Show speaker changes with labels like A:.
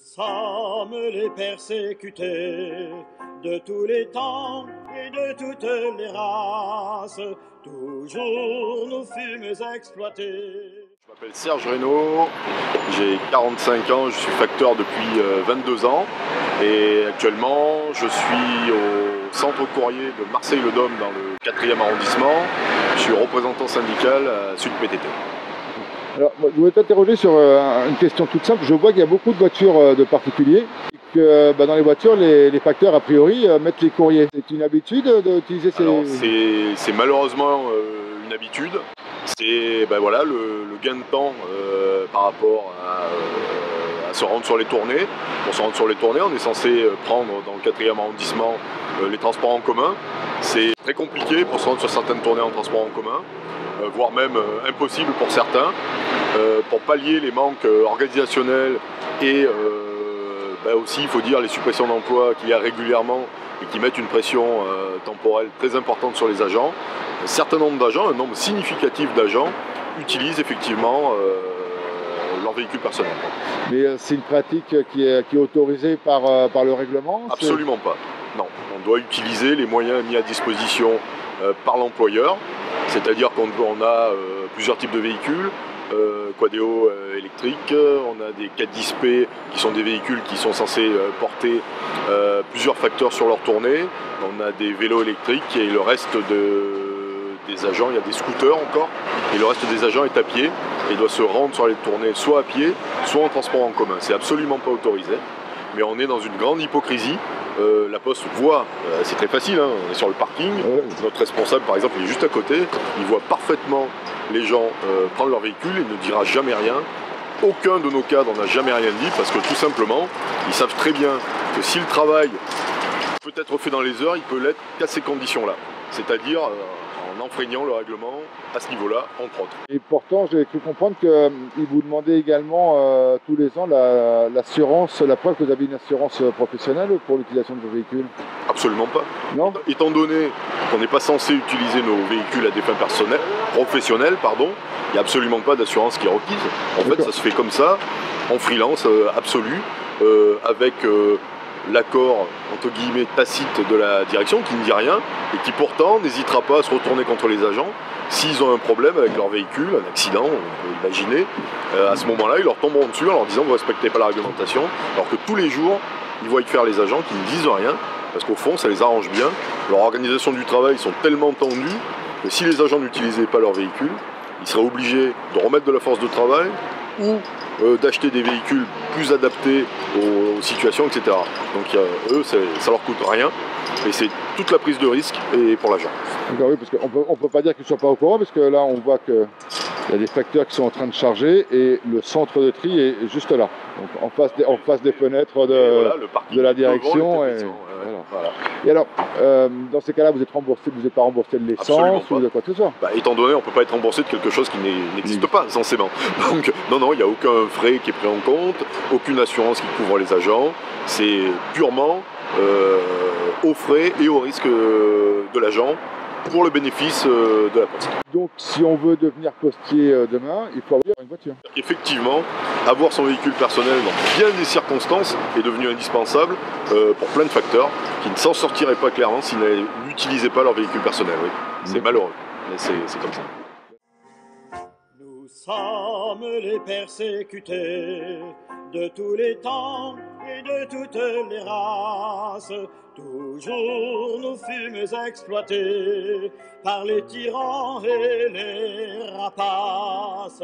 A: sommes les persécutés de tous les temps et de toutes les races. Toujours nous fûmes exploités.
B: Je m'appelle Serge Reynaud, j'ai 45 ans, je suis facteur depuis 22 ans et actuellement je suis au centre courrier de Marseille-le-Dôme dans le 4e arrondissement. Je suis représentant syndical à Sud PTT.
C: Alors, je voulais t'interroger sur une question toute simple. Je vois qu'il y a beaucoup de voitures de particuliers et que dans les voitures, les facteurs, a priori, mettent les courriers. C'est une habitude d'utiliser ces...
B: Alors, c'est malheureusement une habitude. C'est voilà, le gain de temps par rapport à se rendre sur les tournées. Pour se rendre sur les tournées, on est censé prendre dans le 4e arrondissement les transports en commun. C'est très compliqué pour se rendre sur certaines tournées en transport en commun. Voire même impossible pour certains, pour pallier les manques organisationnels et aussi, il faut dire, les suppressions d'emplois qu'il y a régulièrement et qui mettent une pression temporelle très importante sur les agents. Un certain nombre d'agents, un nombre significatif d'agents, utilisent effectivement leur véhicule personnel.
C: Mais c'est une pratique qui est autorisée par le règlement?
B: Absolument pas. Non, on doit utiliser les moyens mis à disposition par l'employeur, c'est-à-dire qu'on a plusieurs types de véhicules, Quadéo électriques, on a des 410P qui sont des véhicules qui sont censés porter plusieurs facteurs sur leur tournée, on a des vélos électriques et le reste des agents, il y a des scooters encore, et le reste des agents est à pied et doit se rendre sur les tournées soit à pied, soit en transport en commun. C'est absolument pas autorisé, mais on est dans une grande hypocrisie. La Poste voit, c'est très facile, hein, on est sur le parking, notre responsable par exemple il est juste à côté, il voit parfaitement les gens prendre leur véhicule et ne dira jamais rien. Aucun de nos cadres n'a jamais rien dit parce que tout simplement, ils savent très bien que si le travail peut être fait dans les heures, il peut l'être qu'à ces conditions-là, c'est-à-dire en enfreignant le règlement à ce niveau-là, entre autres.
C: Et pourtant, j'ai cru comprendre qu'ils vous demandaient également tous les ans l'assurance, la preuve que vous avez une assurance professionnelle pour l'utilisation de vos véhicules.
B: Absolument pas.
C: Non.
B: Étant donné qu'on n'est pas censé utiliser nos véhicules à des fins professionnelles, il n'y a absolument pas d'assurance qui est requise. En fait, ça se fait comme ça, en freelance absolu, avec l'accord entre guillemets tacite de la direction qui ne dit rien et qui pourtant n'hésitera pas à se retourner contre les agents s'ils ont un problème avec leur véhicule, un accident, on peut imaginer. À ce moment-là, ils leur tomberont dessus en leur disant vous ne respectez pas la réglementation, alors que tous les jours, ils voient faire les agents qui ne disent rien, parce qu'au fond, ça les arrange bien. Leur organisation du travail sont tellement tendues que si les agents n'utilisaient pas leur véhicule, ils seraient obligés de remettre de la force de travail ou d'acheter des véhicules plus adaptés aux situations, etc. Donc eux, ça leur coûte rien et c'est toute la prise de risque et pour l'agent.
C: Oui, parce qu'on ne peut pas dire qu'ils ne soient pas au courant, parce que là on voit qu'il y a des facteurs qui sont en train de charger et le centre de tri est juste là, donc en face des fenêtres de la direction. Voilà. Et alors, dans ces cas-là, vous êtes remboursé, vous n'êtes pas remboursé de l'essence ou de quoi que ce soit?
B: Étant donné, on ne peut pas être remboursé de quelque chose qui n'existe pas, censément. Donc, non, il n'y a aucun frais qui est pris en compte, aucune assurance qui couvre les agents. C'est purement aux frais et au risque de l'agent pour le bénéfice de la Poste.
C: Donc, si on veut devenir postier demain, il faut avoir une voiture.
B: Effectivement, avoir son véhicule personnel dans bien des circonstances est devenu indispensable pour plein de facteurs qui ne s'en sortiraient pas clairement s'ils n'utilisaient pas leur véhicule personnel. Oui. C'est malheureux, mais c'est comme ça.
A: Nous sommes les persécutés de tous les temps et de toutes les races. Toujours nous fûmes exploités par les tyrans et les rapaces.